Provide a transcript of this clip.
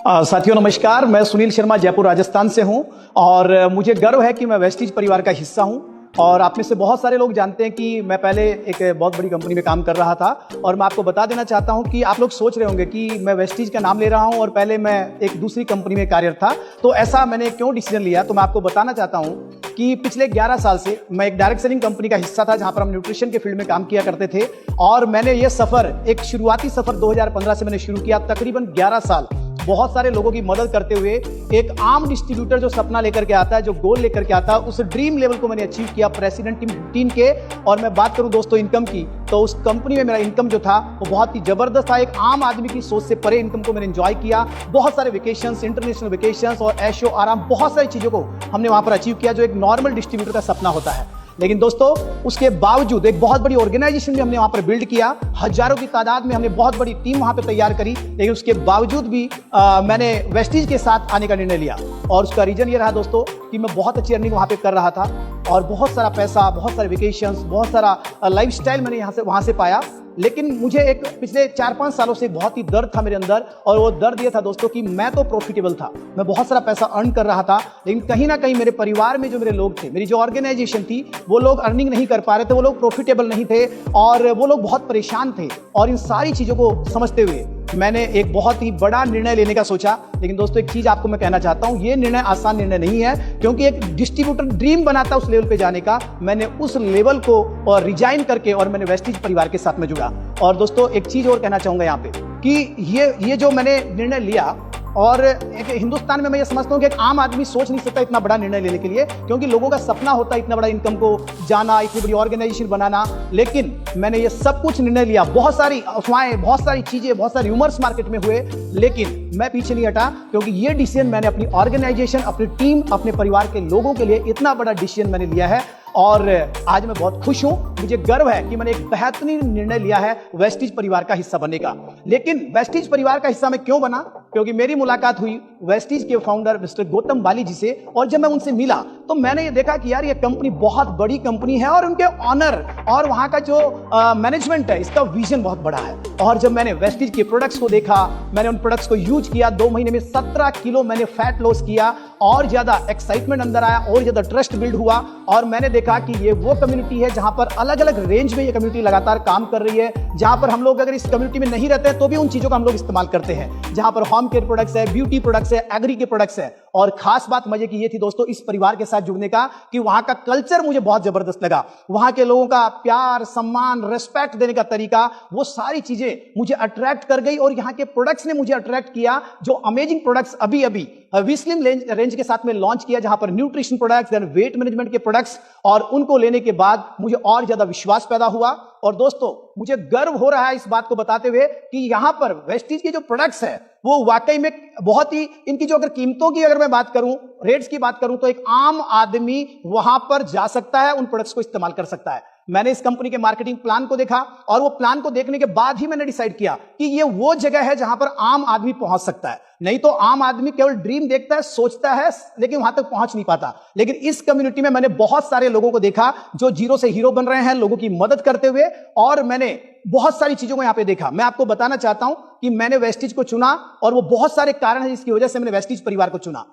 साथियों नमस्कार, मैं सुनील शर्मा जयपुर राजस्थान से हूं और मुझे गर्व है कि मैं वेस्टीज परिवार का हिस्सा हूं। और आप में से बहुत सारे लोग जानते हैं कि मैं पहले एक बहुत बड़ी कंपनी में काम कर रहा था और मैं आपको बता देना चाहता हूं कि आप लोग सोच रहे होंगे कि मैं वेस्टीज का नाम ले रहा हूं और पहले मैं एक दूसरी कंपनी में कार्यरत था, तो ऐसा मैंने क्यों डिसीजन लिया। तो मैं आपको बताना चाहता हूं कि पिछले 11 साल से मैं एक डायरेक्ट सेलिंग कंपनी का हिस्सा था जहां पर हम न्यूट्रिशन के फील्ड में काम किया करते थे। और मैंने ये सफर, एक शुरुआती सफर 2015 से मैंने शुरू किया, तकरीबन 11 साल बहुत सारे लोगों की मदद करते हुए एक आम डिस्ट्रीब्यूटर जो सपना लेकर के आता है, जो गोल लेकर के आता है, उस ड्रीम लेवल को मैंने अचीव किया प्रेसिडेंट टीम के। और मैं बात करूं दोस्तों इनकम की, तो उस कंपनी में मेरा इनकम जो था वो बहुत ही जबरदस्त था। एक आम आदमी की सोच से परे इनकम को मैंने एंजॉय किया। बहुत सारे वेकेशंस, इंटरनेशनल वेकेशंस और ऐशो आराम, बहुत सारी चीजों को हमने वहां पर अचीव किया जो एक नॉर्मल डिस्ट्रीब्यूटर का सपना होता है। लेकिन दोस्तों उसके बावजूद एक बहुत बड़ी ऑर्गेनाइजेशन भी हमने वहां पर बिल्ड किया, हजारों की तादाद में हमने बहुत बड़ी टीम वहां पर तैयार करी। लेकिन उसके बावजूद भी मैंने वेस्टीज के साथ आने का निर्णय लिया। और उसका रीजन ये रहा दोस्तों कि मैं बहुत अच्छी अर्निंग वहां पे कर रहा था और बहुत सारा पैसा, बहुत सारे वेकेशंस, बहुत सारा लाइफस्टाइल मैंने वहां से पाया। लेकिन मुझे एक पिछले 4-5 सालों से बहुत ही दर्द था मेरे अंदर, और वो दर्द ये था दोस्तों कि मैं तो प्रॉफिटेबल था, मैं बहुत सारा पैसा अर्न कर रहा था, लेकिन कहीं ना कहीं मेरे परिवार में जो मेरे लोग थे, मेरी जो ऑर्गेनाइजेशन थी, वो लोग अर्निंग नहीं कर पा रहे थे, वो लोग प्रॉफिटेबल नहीं थे और वो लोग बहुत परेशान थे। और इन सारी चीजों को समझते हुए मैंने एक बहुत ही बड़ा निर्णय लेने का सोचा। लेकिन दोस्तों एक चीज आपको मैं कहना चाहता हूं, ये निर्णय आसान निर्णय नहीं है, क्योंकि एक डिस्ट्रीब्यूटर ड्रीम बनाता उस लेवल पे जाने का। मैंने उस लेवल को रिजाइन करके और मैंने वेस्टीज परिवार के साथ में जुड़ा। और दोस्तों एक चीज और कहना चाहूंगा यहाँ पे कि ये जो मैंने निर्णय लिया, और एक हिंदुस्तान में मैं ये समझता हूं कि एक आम आदमी सोच नहीं सकता इतना बड़ा निर्णय लेने के लिए, क्योंकि लोगों का सपना होता है इतना बड़ा इनकम को जाना, इतनी बड़ी ऑर्गेनाइजेशन बनाना। लेकिन मैंने ये सब कुछ निर्णय लिया, बहुत सारी अफवाहें, बहुत सारी चीजें, बहुत सारे र्यूमर्स मार्केट में हुए, लेकिन मैं पीछे नहीं हटा, क्योंकि ये डिसीजन मैंने अपनी ऑर्गेनाइजेशन, अपनी टीम, अपने परिवार के लोगों के लिए इतना बड़ा डिसीजन मैंने लिया है। और आज मैं बहुत खुश हूं, मुझे गर्व है कि मैंने एक बेहतरीन निर्णय लिया है वेस्टीज परिवार का हिस्सा बनने का। लेकिन वेस्टीज परिवार का हिस्सा मैं क्यों बना? क्योंकि मेरी मुलाकात हुई वेस्टीज के फाउंडर मिस्टर गौतम बाली जी से, और जब मैं उनसे मिला तो मैंने ये देखा कि यार ये कंपनी बहुत बड़ी कंपनी है और उनके ऑनर और वहां का जो मैनेजमेंट है, इसका विजन बहुत बड़ा है। और जब मैंने वेस्टीज के प्रोडक्ट्स को देखा, मैंने उन प्रोडक्ट्स को यूज किया, 2 महीने में 17 किलो मैंने फैट लॉस किया, और ज्यादा एक्साइटमेंट अंदर आया, और ज्यादा ट्रस्ट बिल्ड हुआ। और मैंने देखा कि ये वो कम्युनिटी है जहां पर अलग अलग रेंज में ये कम्युनिटी लगातार काम कर रही है, जहां पर हम लोग अगर इस कम्युनिटी में नहीं रहते हैं तो भी उन चीजों का हम लोग इस्तेमाल करते हैं, जहां पर होम केयर प्रोडक्ट्स है, ब्यूटी प्रोडक्ट्स है, एग्री के प्रोडक्ट्स है। और खास बात मजे की ये थी दोस्तों इस परिवार के साथ जुड़ने का कि वहां का कल्चर मुझे बहुत जबरदस्त लगा। वहां के लोगों का प्यार, सम्मान, रिस्पेक्ट देने का तरीका, वो सारी चीजें मुझे अट्रैक्ट कर गई। और यहाँ के प्रोडक्ट्स ने मुझे अट्रैक्ट किया, जो अमेजिंग प्रोडक्ट्स अभी विस्लिम रेंज के साथ में लॉन्च किया, जहां पर nutrition products, then weight management के प्रोडक्ट्स, और उनको लेने के बाद मुझे और ज्यादा विश्वास पैदा हुआ। और दोस्तों मुझे गर्व हो रहा है इस बात को बताते हुए कि यहां पर वेस्टीज के जो प्रोडक्ट्स है वो वाकई में बहुत ही, इनकी जो अगर कीमतों की अगर मैं बात करूं, रेट्स की बात करूं, तो एक आम आदमी वहां पर जा सकता है, उन प्रोडक्ट्स को इस्तेमाल कर सकता है। मैंने इस कंपनी के मार्केटिंग प्लान को देखा, और वो प्लान को देखने के बाद ही मैंने डिसाइड किया कि ये वो जगह है जहां पर आम आदमी पहुंच सकता है। नहीं तो आम आदमी केवल ड्रीम देखता है, सोचता है, लेकिन वहां तक पहुंच नहीं पाता। लेकिन इस कम्युनिटी में मैंने बहुत सारे लोगों को देखा जो जीरो से हीरो बन रहे हैं, लोगों की मदद करते हुए, और मैंने बहुत सारी चीजों को यहां पे देखा। मैं आपको बताना चाहता हूं कि मैंने वेस्टीज को चुना, और वो बहुत सारे कारण हैं जिसकी वजह से मैंने वेस्टीज परिवार को चुना।